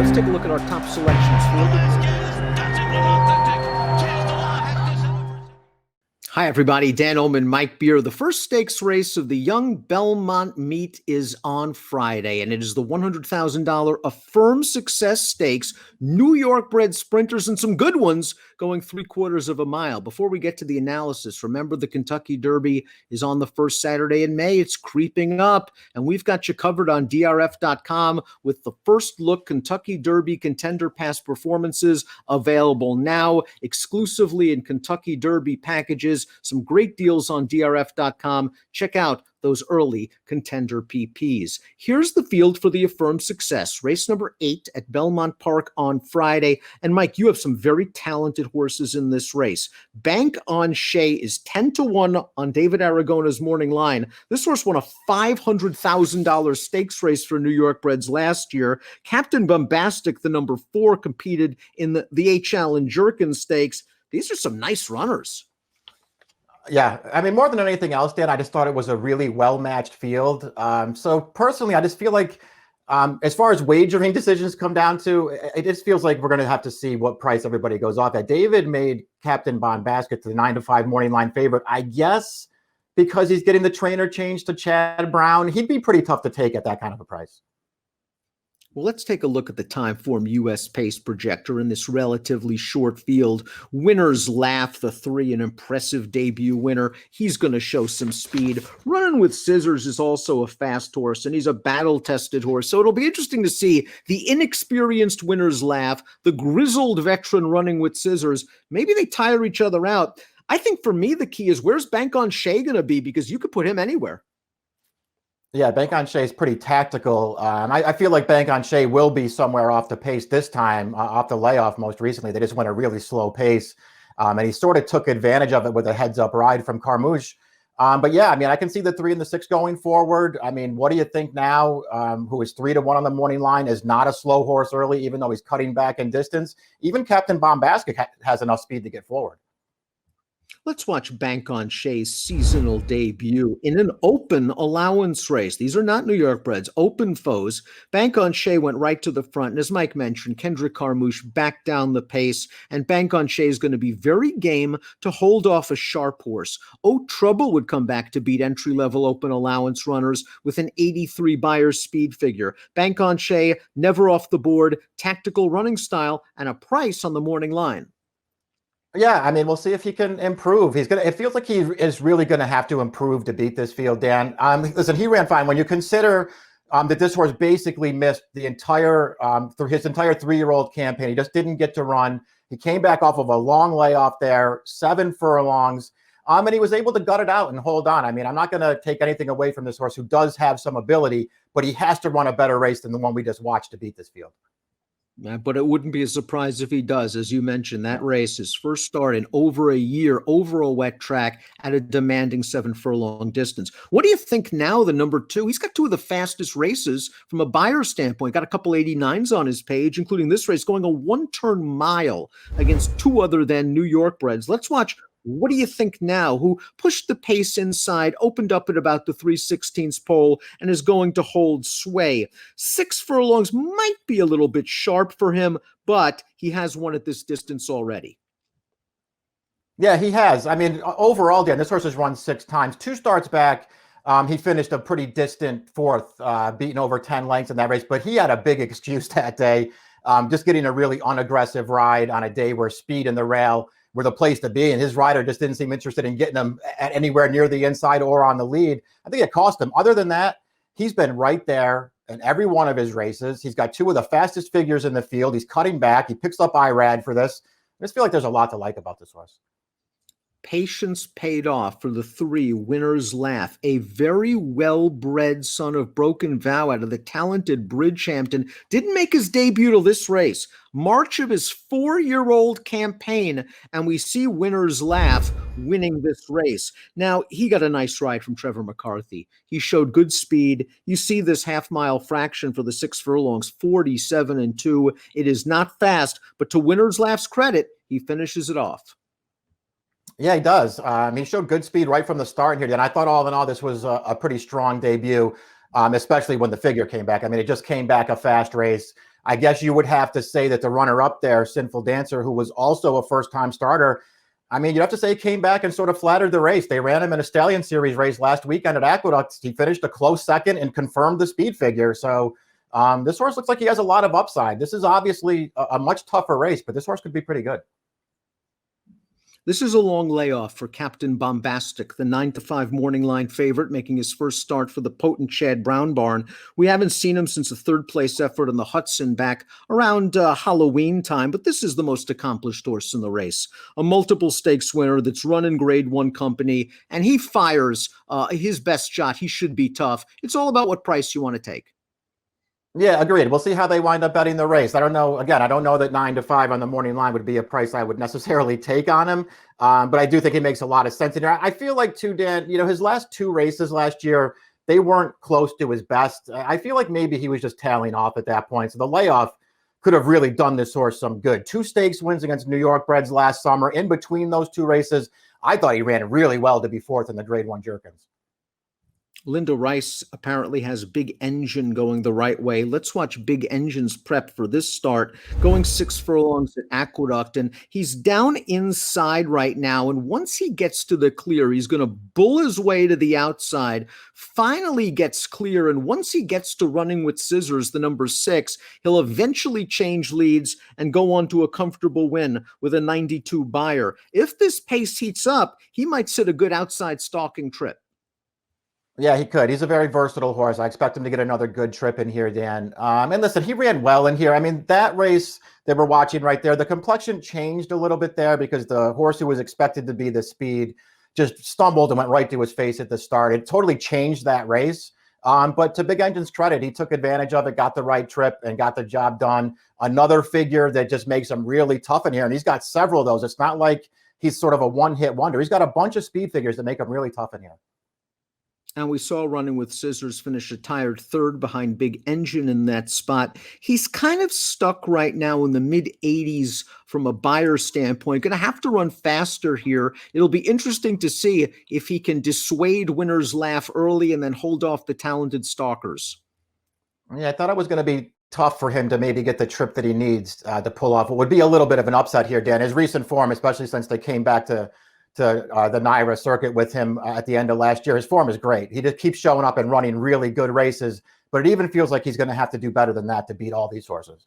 let's take a look at our top selections. Hi, everybody. Dan Illman, Mike Beer. The first stakes race of the Young Belmont meet is on Friday, and it is the $100,000 Affirmed Success Stakes, New York bred sprinters and some good ones going 3/4 of a mile. Before we get to the analysis, remember the Kentucky Derby is on the first Saturday in May. It's creeping up, and we've got you covered on DRF.com with the first look Kentucky Derby Contender Pass performances available now exclusively in Kentucky Derby packages. Some great deals on DRF.com. Check out those early contender PPs. Here's the field for the Affirmed Success. Race number 8 at Belmont Park on Friday. And Mike, you have some very talented horses in this race. Bank on Shay is 10-1 on David Aragona's morning line. This horse won a $500,000 stakes race for New York breds last year. Captain Bombastic, the number 4, competed in the H. Allen Jerkin Stakes. These are some nice runners. Yeah, I mean, more than anything else, Dan, I just thought it was a really well-matched field. So personally, I just feel like as far as wagering decisions come down to, it just feels like we're going to have to see what price everybody goes off at. David made Captain Bombastic to the 9-5 morning line favorite, I guess, because he's getting the trainer changed to Chad Brown. He'd be pretty tough to take at that kind of a price. Well, let's take a look at the Timeform US Pace Projector in this relatively short field. Winner's Laugh, the 3, an impressive debut winner. He's going to show some speed. Running with Scissors is also a fast horse, and he's a battle-tested horse. So it'll be interesting to see the inexperienced Winner's Laugh, the grizzled veteran running with Scissors. Maybe they tire each other out. I think for me, the key is where's Bank on Shay going to be? Because you could put him anywhere. Yeah, Bank on Shay is pretty tactical. I feel like Bank on Shay will be somewhere off the pace this time, off the layoff most recently. They just went a really slow pace, and he sort of took advantage of it with a heads-up ride from Carmouche. But yeah, I mean, I can see the 3 and the 6 going forward. I mean, what do you think now? Who is 3-1 on the morning line is not a slow horse early, even though he's cutting back in distance. Even Captain Bombastic has enough speed to get forward. Let's watch Bank on Shay's seasonal debut in an open allowance race. These are not New York breds, open foes. Bank on Shay went right to the front. And as Mike mentioned, Kendrick Carmouche backed down the pace. And Bank on Shay is going to be very game to hold off a sharp horse. Oh, Trouble would come back to beat entry-level open allowance runners with an 83 Buyer's speed figure. Bank on Shay, never off the board, tactical running style, and a price on the morning line. Yeah, I mean, we'll see if he can improve. It feels like he is really going to have to improve to beat this field, Dan. Listen, he ran fine. When you consider that this horse basically missed the entire, through his entire 3-year-old campaign, he just didn't get to run. He came back off of a long layoff there, 7 furlongs, and he was able to gut it out and hold on. I mean, I'm not going to take anything away from this horse who does have some ability, but he has to run a better race than the one we just watched to beat this field. But it wouldn't be a surprise if he does. As you mentioned, that race, his first start in over a year, over a wet track at a demanding 7 furlong distance. What do you think now, the number 2? He's got 2 of the fastest races from a Beyer standpoint. Got a couple 89s on his page, including this race going a 1-turn mile against 2 other than New York breds. Let's watch. What do you think now? Who pushed the pace inside, opened up at about the 3/16 pole, and is going to hold sway? 6 furlongs might be a little bit sharp for him, but he has won at this distance already. Yeah, he has. I mean, overall, Dan, this horse has run 6 times. 2 starts back, he finished a pretty distant 4th, beating over 10 lengths in that race, but he had a big excuse that day, just getting a really unaggressive ride on a day where speed and the rail were the place to be, and his rider just didn't seem interested in getting him at anywhere near the inside or on the lead. I think it cost him. Other than that, he's been right there in every one of his races. He's got 2 of the fastest figures in the field. He's cutting back. He picks up IRAD for this. I just feel like there's a lot to like about this horse. Patience paid off for the 3, Winner's Laugh, a very well-bred son of Broken Vow out of the talented Bridgehampton. Didn't make his debut to this race. March of his 4-year-old campaign, and we see Winner's Laugh winning this race. Now, he got a nice ride from Trevor McCarthy. He showed good speed. You see this half-mile fraction for the 6 furlongs, 47-2. It is not fast, but to Winner's Laugh's credit, he finishes it off. Yeah, he does. He showed good speed right from the start here. And I thought all in all, this was a pretty strong debut, especially when the figure came back. I mean, it just came back a fast race. I guess you would have to say that the runner-up there, Sinful Dancer, who was also a first-time starter, I mean, you'd have to say he came back and sort of flattered the race. They ran him in a Stallion Series race last weekend at Aqueduct. He finished a close second and confirmed the speed figure. So this horse looks like he has a lot of upside. This is obviously a much tougher race, but this horse could be pretty good. This is a long layoff for Captain Bombastic, the 9-5 morning line favorite, making his first start for the potent Chad Brown barn. We haven't seen him since a third-place effort in the Hudson back around Halloween time, but this is the most accomplished horse in the race. A multiple stakes winner that's run in Grade 1 company, and he fires his best shot. He should be tough. It's all about what price you want to take. Yeah, agreed. We'll see how they wind up betting the race. I don't know. Again, I don't know that 9-5 on the morning line would be a price I would necessarily take on him. But I do think it makes a lot of sense in here. I feel like too, Dan, his last two races last year, they weren't close to his best. I feel like maybe he was just tailing off at that point. So the layoff could have really done this horse some good. 2 stakes wins against New York breds last summer. In between those two races, I thought he ran really well to be fourth in the Grade 1 Jerkins. Linda Rice apparently has Big Engine going the right way. Let's watch Big Engine's prep for this start, going 6 furlongs at Aqueduct, and he's down inside right now, and once he gets to the clear, he's going to bull his way to the outside, finally gets clear, and once he gets to running with scissors, the number 6, he'll eventually change leads and go on to a comfortable win with a 92 buyer. If this pace heats up, he might sit a good outside stalking trip. Yeah, he could. He's a very versatile horse. I expect him to get another good trip in here, Dan. And listen, he ran well in here. I mean, that race that we're watching right there, the complexion changed a little bit there because the horse who was expected to be the speed just stumbled and went right to his face at the start. It totally changed that race. But to Big Engine's credit, he took advantage of it, got the right trip, and got the job done. Another figure that just makes him really tough in here. And he's got several of those. It's not like he's sort of a one-hit wonder. He's got a bunch of speed figures that make him really tough in here. And we saw Running with Scissors finish a tired third behind Big Engine in that spot. He's kind of stuck right now in the mid-80s from a buyer standpoint. Going to have to run faster here. It'll be interesting to see if he can dissuade Winner's Laugh early and then hold off the talented stalkers. Yeah, I thought it was going to be tough for him to maybe get the trip that he needs to pull off. It would be a little bit of an upset here, Dan. His recent form, especially since they came back to the NYRA circuit with him at the end of last year. His form is great. He just keeps showing up and running really good races, but it even feels like he's going to have to do better than that to beat all these horses.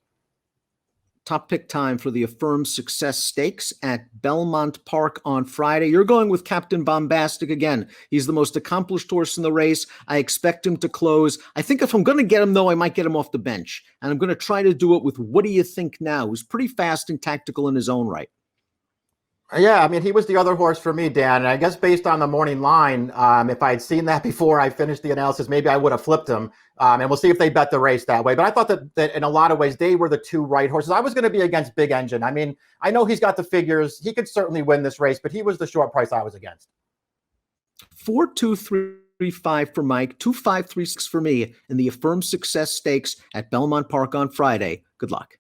Top pick time for the Affirmed Success Stakes at Belmont Park on Friday. You're going with Captain Bombastic again. He's the most accomplished horse in the race. I expect him to close. I think if I'm going to get him, though, I might get him off the bench. And I'm going to try to do it with What Do You Think Now, who's pretty fast and tactical in his own right. Yeah, I mean, he was the other horse for me, Dan. And I guess based on the morning line, if I had seen that before I finished the analysis, maybe I would have flipped him. And we'll see if they bet the race that way. But I thought that in a lot of ways, they were the two right horses. I was going to be against Big Engine. I mean, I know he's got the figures. He could certainly win this race, but he was the short price I was against. 4-2-3-5 for Mike, 2-5-3-6 for me in the Affirmed Success Stakes at Belmont Park on Friday. Good luck.